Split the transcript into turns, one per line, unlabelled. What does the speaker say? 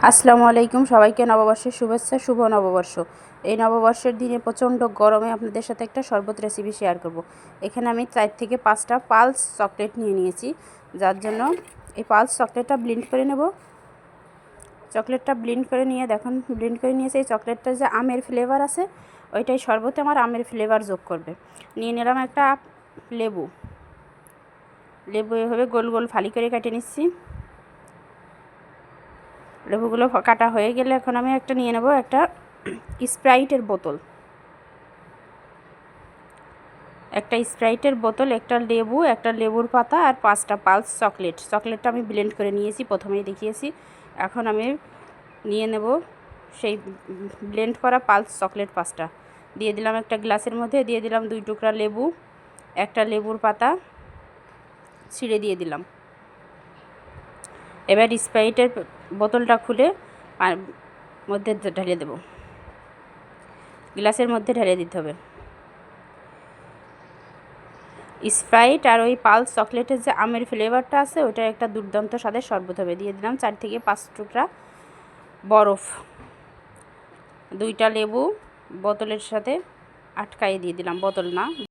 আসসালামু আলাইকুম, সবাইকে নববর্ষের শুভেচ্ছা। শুভ নববর্ষ। এই নববর্ষের দিনে প্রচণ্ড গরমে আপনাদের সাথে একটা শরবত রেসিপি শেয়ার করব। এখানে আমি 4 থেকে 5টা পালস চকলেট নিয়ে নিয়েছি, যার জন্য এই পালস চকলেটটা ব্লেন্ড করে নেব। চকলেটটা ব্লেন্ড করে নিয়ে দেখুন, ব্লেন্ড করে নিয়েছি। এই চকলেটটা যে আমের ফ্লেভার আছে, ওইটাই শরবতে আমার আমের ফ্লেভার যোগ করবে। নিয়ে নিলাম একটা লেবু। এভাবে গোল গোল ফালি করে কেটে নিচ্ছি। লেবুগুলো কাটা হয়ে গেলে এখন আমি একটা নিয়ে নেব, একটা স্প্রাইটের বোতল। একটা লেবু, একটা লেবুর পাতা আর 5টা পালস চকলেট। চকলেটটা আমি ব্লেন্ড করে নিয়েছি, প্রথমেই দেখিয়েছি। এখন আমি নিয়ে নেব সেই ব্লেন্ড করা পালস চকলেট 5টা। দিয়ে দিলাম একটা গ্লাসের মধ্যে, দিয়ে দিলাম 2 টুকরা লেবু, একটা লেবুর পাতা ছিঁড়ে দিয়ে দিলাম। এবার স্প্রাইটের বোতলটা খুলে মধ্যে ঢেলে দেব, গ্লাসের মধ্যে ঢেলে দিতে হবে। স্প্রাইট আর ওই পালস চকলেটের যে আমের ফ্লেভারটা আছে, ওটা একটা দুর্দান্ত স্বাদের শরবত হবে। দিয়ে দিলাম 4 থেকে 5 টুকরা বরফ। 2টা লেবু বোতলের সাথে আটকাই দিয়ে দিলাম, বোতল না।